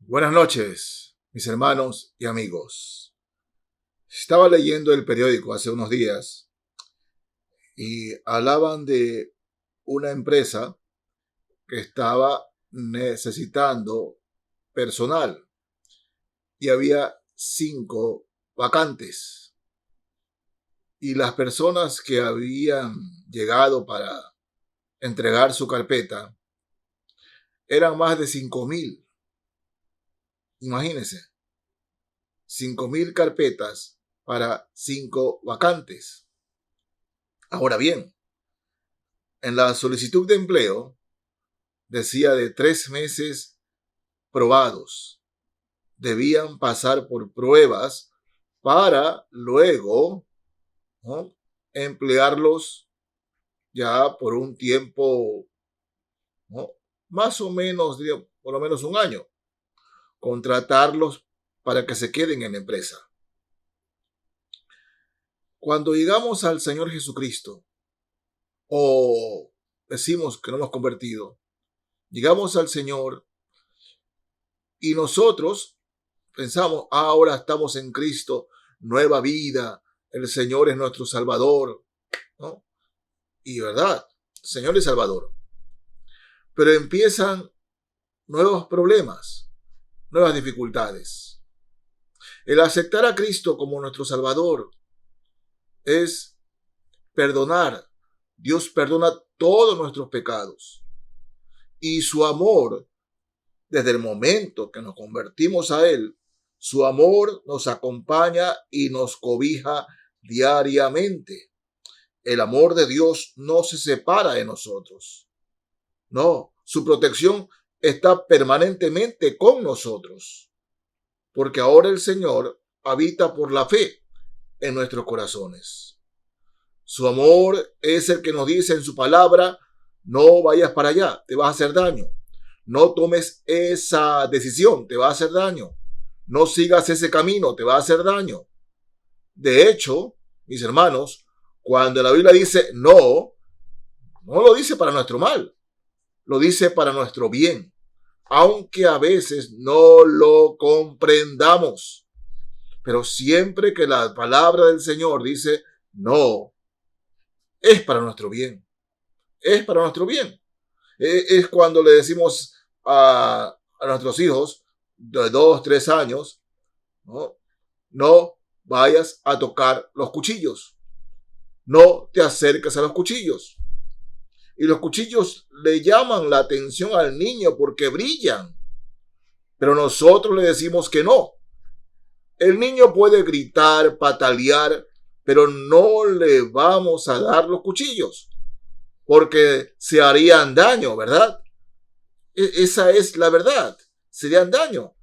Buenas noches, mis hermanos y amigos. Estaba leyendo el periódico hace unos días y hablaban de una empresa que estaba necesitando personal y había 5 vacantes. Y las personas que habían llegado para entregar su carpeta eran más de 5,000. Imagínense, 5,000 carpetas para 5 vacantes. Ahora bien, en la solicitud de empleo decía de 3 meses probados. Debían pasar por pruebas para luego, ¿no?, emplearlos ya por un tiempo, ¿no?, más o menos, por lo menos un año. Contratarlos para que se queden en la empresa. Cuando llegamos al Señor Jesucristo, o decimos que no hemos convertido, llegamos al Señor y nosotros pensamos, ahora estamos en Cristo, nueva vida, el Señor es nuestro Salvador, ¿no? Y verdad, Señor es Salvador. Pero empiezan nuevos problemas, nuevas dificultades. El aceptar a Cristo como nuestro Salvador es perdonar. Dios perdona todos nuestros pecados. Y su amor, desde el momento que nos convertimos a Él, su amor nos acompaña y nos cobija diariamente. El amor de Dios no se separa de nosotros. No, su protección está permanentemente con nosotros. Porque ahora el Señor habita por la fe en nuestros corazones. Su amor es el que nos dice en su palabra, no vayas para allá, te va a hacer daño. No tomes esa decisión, te va a hacer daño. No sigas ese camino, te va a hacer daño. De hecho, mis hermanos, cuando la Biblia dice no, no lo dice para nuestro mal, lo dice para nuestro bien, aunque a veces no lo comprendamos. Pero siempre que la palabra del Señor dice no, es para nuestro bien. Es para nuestro bien. Es cuando le decimos a nuestros hijos de 2, 3 años, ¿no?, no vayas a tocar los cuchillos. No te acerques a los cuchillos. Y los cuchillos le llaman la atención al niño porque brillan. Pero nosotros le decimos que no. El niño puede gritar, patalear, pero no le vamos a dar los cuchillos, porque se harían daño, ¿verdad? Esa es la verdad, serían daño.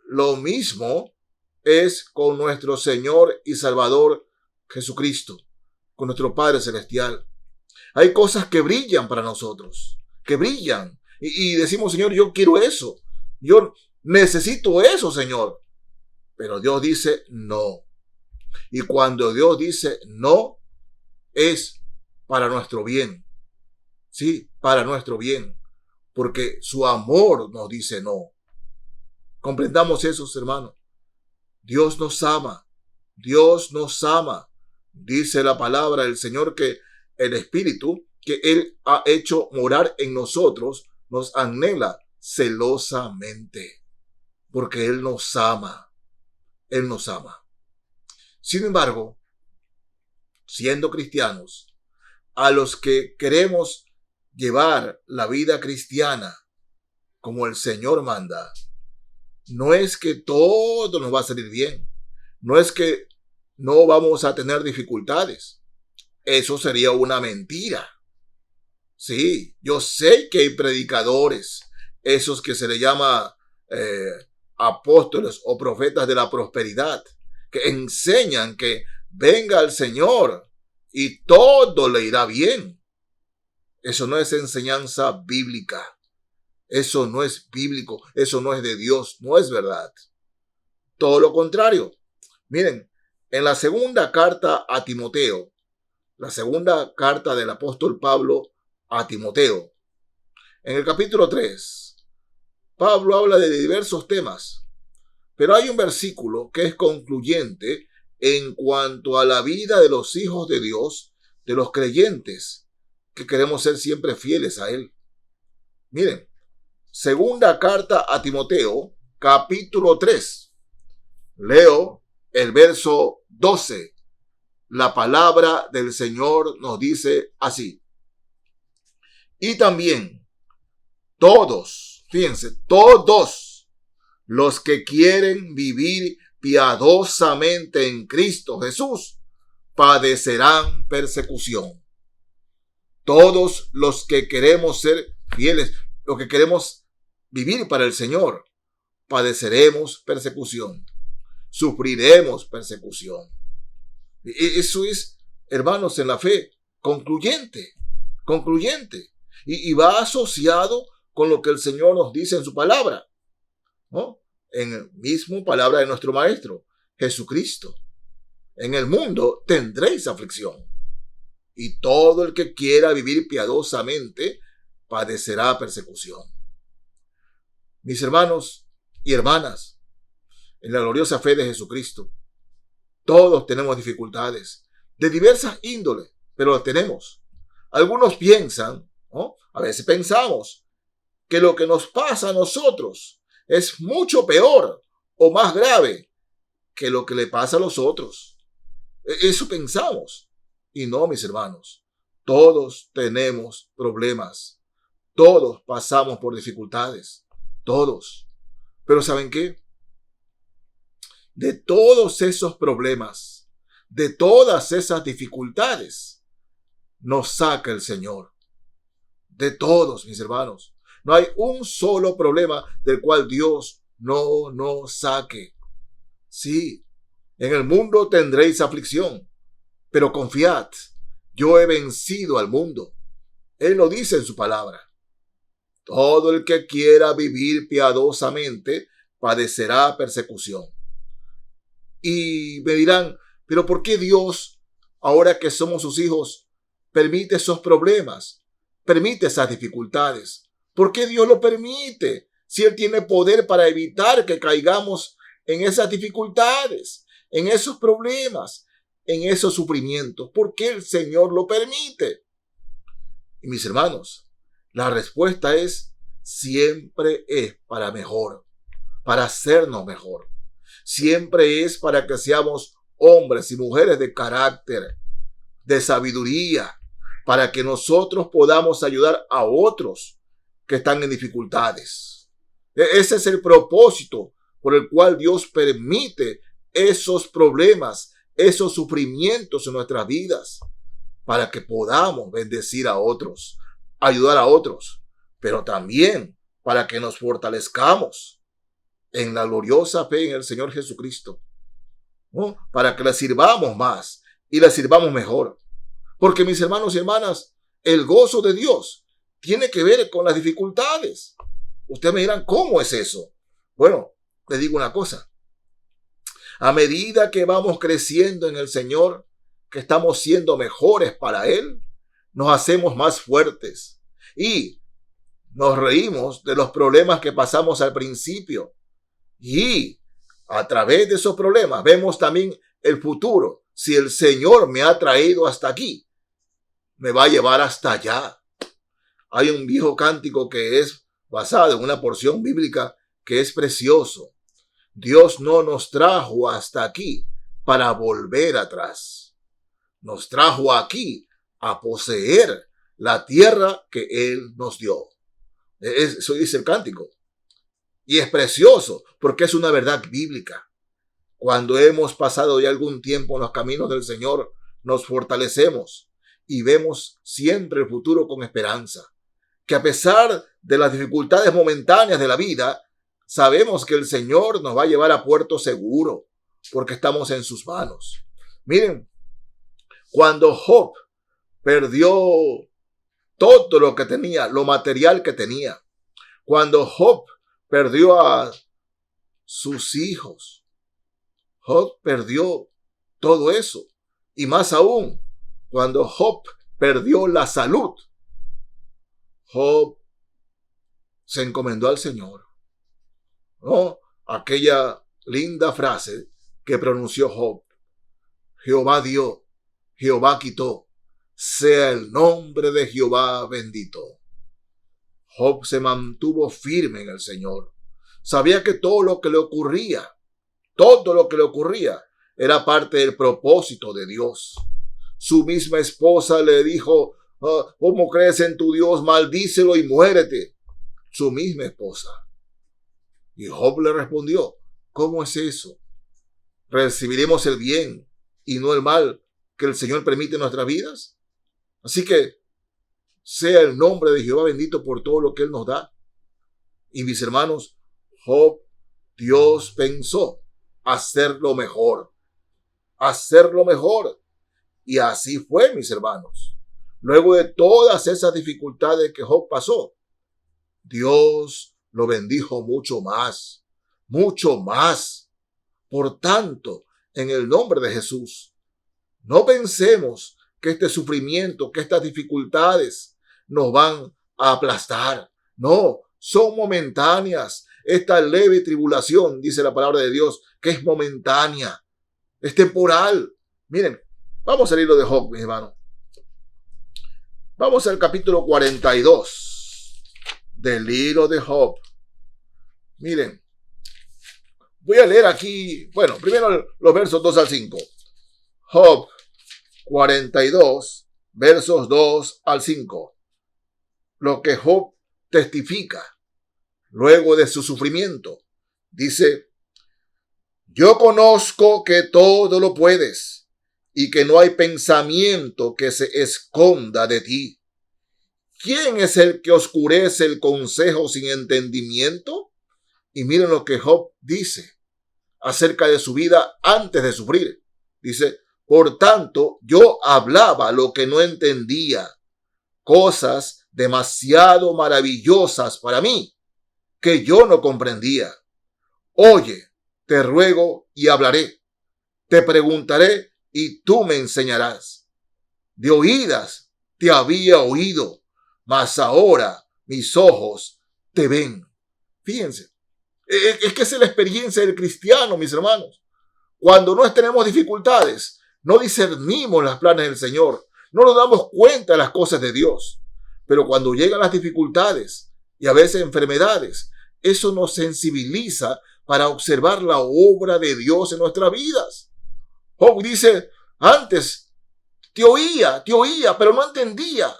Lo mismo es con nuestro Señor y Salvador Jesucristo, con nuestro Padre Celestial. Hay cosas que brillan para nosotros, que brillan, y decimos, Señor, yo quiero eso, yo necesito eso, Señor. Pero Dios dice no. Y cuando Dios dice no, es para nuestro bien. Sí, para nuestro bien. Porque su amor nos dice no. Comprendamos eso, hermanos. Dios nos ama. Dios nos ama. Dice la palabra del Señor que el Espíritu que Él ha hecho morar en nosotros nos anhela celosamente. Porque Él nos ama. Él nos ama. Sin embargo, siendo cristianos, a los que queremos llevar la vida cristiana como el Señor manda, no es que todo nos va a salir bien, no es que no vamos a tener dificultades. Eso sería una mentira. Sí, yo sé que hay predicadores, esos que se le llama apóstoles o profetas de la prosperidad, que enseñan que venga el Señor y todo le irá bien. Eso no es enseñanza bíblica. Eso no es bíblico. Eso no es de Dios. No es verdad. Todo lo contrario. Miren, en la segunda carta a Timoteo, la segunda carta del apóstol Pablo a Timoteo, en el capítulo 3, Pablo habla de diversos temas, pero hay un versículo que es concluyente en cuanto a la vida de los hijos de Dios, de los creyentes, que queremos ser siempre fieles a Él. Miren, segunda carta a Timoteo, capítulo 3. Leo el verso 12. La palabra del Señor nos dice así. Y también todos, fíjense, todos los que quieren vivir piadosamente en Cristo Jesús padecerán persecución. Todos los que queremos ser fieles, los que queremos vivir para el Señor, padeceremos persecución, sufriremos persecución. Eso es, hermanos, en la fe, concluyente. Y va asociado con lo que el Señor nos dice en su palabra, ¿no? En el mismo palabra de nuestro Maestro, Jesucristo. En el mundo tendréis aflicción. Y todo el que quiera vivir piadosamente padecerá persecución. Mis hermanos y hermanas, en la gloriosa fe de Jesucristo, todos tenemos dificultades de diversas índoles, pero las tenemos. Algunos piensan, ¿no? A veces pensamos que lo que nos pasa a nosotros es mucho peor o más grave que lo que le pasa a los otros. Eso pensamos. Y no, mis hermanos, todos tenemos problemas. Todos pasamos por dificultades. Todos. Pero ¿saben qué? De todos esos problemas, de todas esas dificultades, nos saca el Señor. De todos, mis hermanos. No hay un solo problema del cual Dios no nos saque. Sí, en el mundo tendréis aflicción, pero confiad, yo he vencido al mundo. Él lo dice en su palabra. Todo el que quiera vivir piadosamente padecerá persecución. Y me dirán, pero ¿por qué Dios, ahora que somos sus hijos, permite esos problemas? Permite esas dificultades. ¿Por qué Dios lo permite? Si Él tiene poder para evitar que caigamos en esas dificultades, en esos problemas, en esos sufrimientos. ¿Por qué el Señor lo permite? Y mis hermanos, la respuesta es, siempre es para mejor, para hacernos mejor. Siempre es para que seamos hombres y mujeres de carácter, de sabiduría, para que nosotros podamos ayudar a otros que están en dificultades. Ese es el propósito por el cual Dios permite esos problemas, esos sufrimientos en nuestras vidas, para que podamos bendecir a otros, ayudar a otros, pero también para que nos fortalezcamos en la gloriosa fe en el Señor Jesucristo, ¿no? Para que le sirvamos más y le sirvamos mejor. Porque, mis hermanos y hermanas, el gozo de Dios tiene que ver con las dificultades. Ustedes me dirán, ¿cómo es eso? Bueno, les digo una cosa. A medida que vamos creciendo en el Señor, que estamos siendo mejores para Él, nos hacemos más fuertes y nos reímos de los problemas que pasamos al principio. Y a través de esos problemas vemos también el futuro. Si el Señor me ha traído hasta aquí, me va a llevar hasta allá. Hay un viejo cántico que es basado en una porción bíblica que es precioso. Dios no nos trajo hasta aquí para volver atrás. Nos trajo aquí a poseer la tierra que Él nos dio. Eso dice el cántico. Y es precioso porque es una verdad bíblica. Cuando hemos pasado ya algún tiempo en los caminos del Señor, nos fortalecemos y vemos siempre el futuro con esperanza. Que a pesar de las dificultades momentáneas de la vida, sabemos que el Señor nos va a llevar a puerto seguro porque estamos en sus manos. Miren, cuando Job perdió todo lo que tenía, lo material que tenía, cuando Job perdió a sus hijos, Job perdió todo eso. Y más aún, cuando Job perdió la salud, Job se encomendó al Señor. ¿no? Aquella linda frase que pronunció Job: Jehová dio, Jehová quitó, sea el nombre de Jehová bendito. Job se mantuvo firme en el Señor. Sabía que todo lo que le ocurría, era parte del propósito de Dios. Su misma esposa le dijo: ¿cómo crees en tu Dios? Maldícelo y muérete. Su misma esposa. Y Job le respondió: ¿cómo es eso? ¿Recibiremos el bien y no el mal que el Señor permite en nuestras vidas? Así que sea el nombre de Jehová bendito por todo lo que Él nos da. Y mis hermanos, Job, Dios pensó hacerlo mejor. Y así fue, mis hermanos. Luego de todas esas dificultades que Job pasó, Dios lo bendijo mucho más. Por tanto, en el nombre de Jesús, no pensemos que este sufrimiento, que estas dificultades nos van a aplastar. No, son momentáneas. Esta leve tribulación, dice la palabra de Dios, que es momentánea, es temporal. Miren, vamos al libro de Job, mis hermanos. Vamos al capítulo 42 del libro de Job. Miren, voy a leer aquí, primero los versos 2 al 5. Job 42, versos 2 al 5. Lo que Job testifica luego de su sufrimiento. Dice: yo conozco que todo lo puedes y que no hay pensamiento que se esconda de ti. ¿Quién es el que oscurece el consejo sin entendimiento? Y miren lo que Job dice acerca de su vida antes de sufrir. Dice: por tanto, yo hablaba lo que no entendía, cosas demasiado maravillosas para mí, que yo no comprendía. Oye, te ruego y hablaré. Te preguntaré y tú me enseñarás. De oídas te había oído, mas ahora mis ojos te ven. Fíjense, es que esa es la experiencia del cristiano, mis hermanos. Cuando no tenemos dificultades, no discernimos los planes del Señor, no nos damos cuenta de las cosas de Dios. Pero cuando llegan las dificultades y a veces enfermedades, eso nos sensibiliza para observar la obra de Dios en nuestras vidas. Job dice: antes te oía, pero no entendía.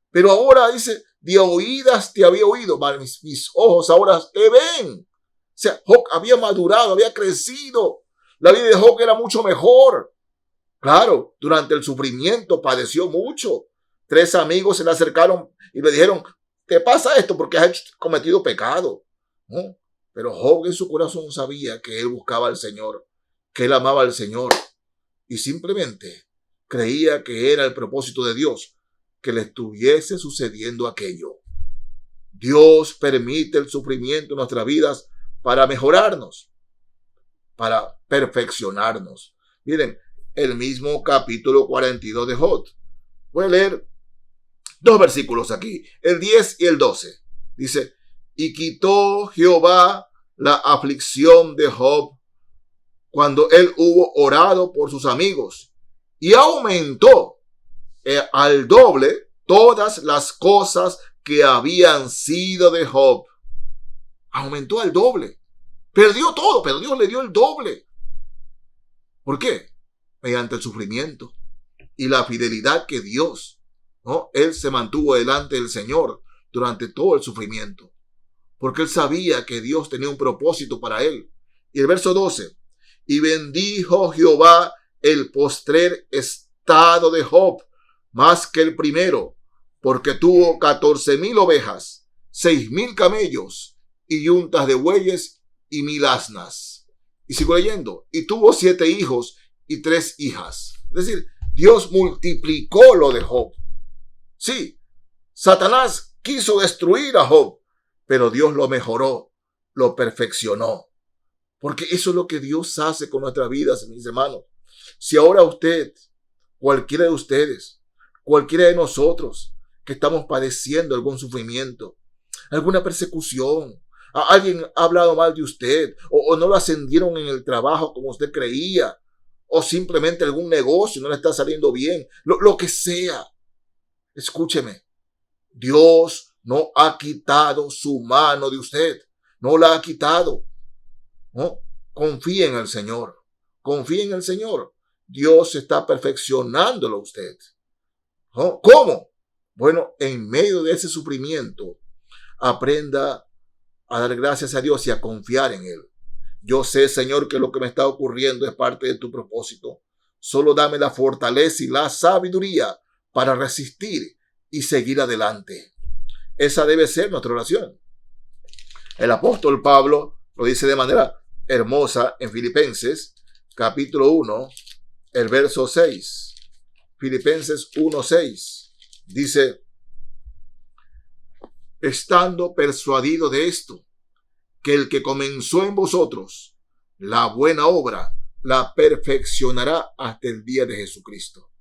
Pero ahora dice: de oídas te había oído, mis ojos ahora te ven. O sea, Job había madurado, había crecido. La vida de Job era mucho mejor. Claro, durante el sufrimiento padeció mucho. 3 amigos se le acercaron y le dijeron: ¿te pasa esto porque has cometido pecado? ¿No? Pero Job en su corazón sabía que él buscaba al Señor, que él amaba al Señor y simplemente creía que era el propósito de Dios que le estuviese sucediendo aquello. Dios permite el sufrimiento en nuestras vidas para mejorarnos, para perfeccionarnos. Miren, el mismo capítulo 42 de Job. Voy a leer 2 versículos aquí, el 10 y el 12. Dice: y quitó Jehová la aflicción de Job cuando él hubo orado por sus amigos, y aumentó al doble todas las cosas que habían sido de Job. Aumentó al doble. Perdió todo, pero Dios le dio el doble. ¿Por qué? Mediante el sufrimiento y la fidelidad que Dios, ¿no? Él se mantuvo delante del Señor durante todo el sufrimiento, porque él sabía que Dios tenía un propósito para él. Y el verso 12: y bendijo Jehová el postrer estado de Job más que el primero, porque tuvo 14,000 ovejas, 6,000 camellos y yuntas de bueyes y 1,000 asnas. Y sigo leyendo: y tuvo 7 hijos y 3 hijas. Es decir, Dios multiplicó lo de Job. Sí, Satanás quiso destruir a Job, pero Dios lo mejoró, lo perfeccionó. Porque eso es lo que Dios hace con nuestras vidas, mis hermanos. Si ahora usted, cualquiera de ustedes, cualquiera de nosotros que estamos padeciendo algún sufrimiento, alguna persecución, Alguien ha hablado mal de usted, o no lo ascendieron en el trabajo como usted creía, o simplemente algún negocio no le está saliendo bien, lo que sea. Escúcheme, Dios no ha quitado su mano de usted, no la ha quitado. ¿No? Confíe en el Señor, confíe en el Señor. Dios está perfeccionándolo a usted. ¿No? ¿Cómo? Bueno, en medio de ese sufrimiento, aprenda a dar gracias a Dios y a confiar en Él. Yo sé, Señor, que lo que me está ocurriendo es parte de tu propósito. Solo dame la fortaleza y la sabiduría para resistir y seguir adelante. Esa debe ser nuestra oración. El apóstol Pablo lo dice de manera hermosa en Filipenses, capítulo 1, el verso 6. Filipenses 1:6. Dice: estando persuadido de esto, que el que comenzó en vosotros la buena obra, la perfeccionará hasta el día de Jesucristo.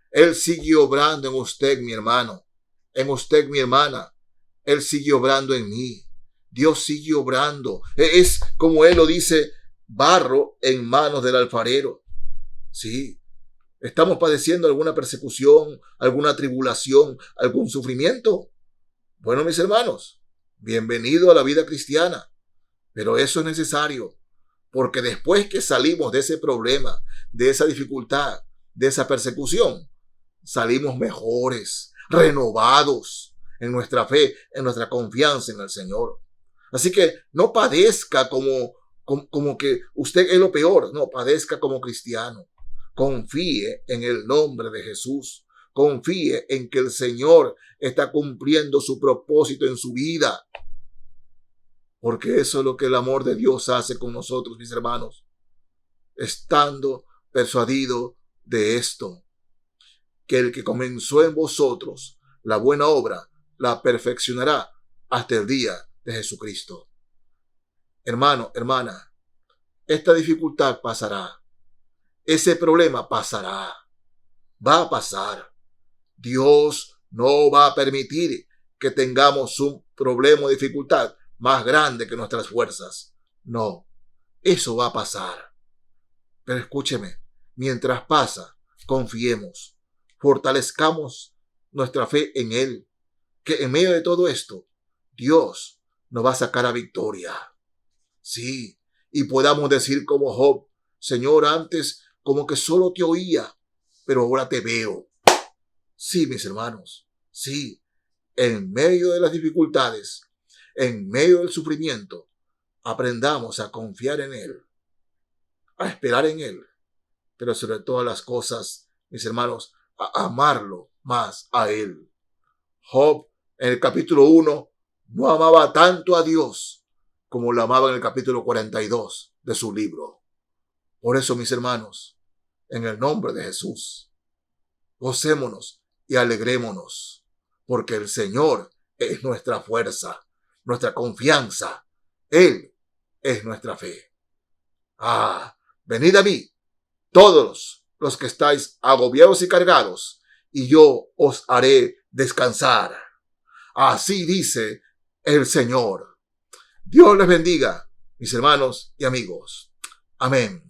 Él sigue obrando en usted, mi hermano, en usted, mi hermana. Él sigue obrando en mí. Dios sigue obrando. Es como Él lo dice, barro en manos del alfarero. Sí, estamos padeciendo alguna persecución, alguna tribulación, algún sufrimiento. Bueno, mis hermanos, bienvenido a la vida cristiana. Pero eso es necesario, porque después que salimos de ese problema, de esa dificultad, de esa persecución, salimos mejores, renovados en nuestra fe, en nuestra confianza en el Señor. Así que no padezca como que usted es lo peor. No, padezca como cristiano. Confíe en el nombre de Jesús. Confíe en que el Señor está cumpliendo su propósito en su vida. Porque eso es lo que el amor de Dios hace con nosotros, mis hermanos. Estando persuadido de esto, que el que comenzó en vosotros la buena obra, la perfeccionará hasta el día de Jesucristo. Hermano, hermana, esta dificultad pasará. Ese problema pasará. Va a pasar. Dios no va a permitir que tengamos un problema o dificultad más grande que nuestras fuerzas. No, eso va a pasar. Pero escúcheme, mientras pasa, confiemos, fortalezcamos nuestra fe en Él, que en medio de todo esto, Dios nos va a sacar a victoria. Sí, y podamos decir como Job: Señor, antes como que solo te oía, pero ahora te veo. Sí, mis hermanos, sí, en medio de las dificultades, en medio del sufrimiento, aprendamos a confiar en Él, a esperar en Él, pero sobre todas las cosas, mis hermanos, a amarlo más a Él. Job, en el capítulo 1, no amaba tanto a Dios como lo amaba en el capítulo 42 de su libro. Por eso, mis hermanos, en el nombre de Jesús, gocémonos y alegrémonos, porque el Señor es nuestra fuerza, nuestra confianza. Él es nuestra fe. Venid a mí, todos los que estáis agobiados y cargados, y yo os haré descansar. Así dice el Señor. Dios les bendiga, mis hermanos y amigos. Amén.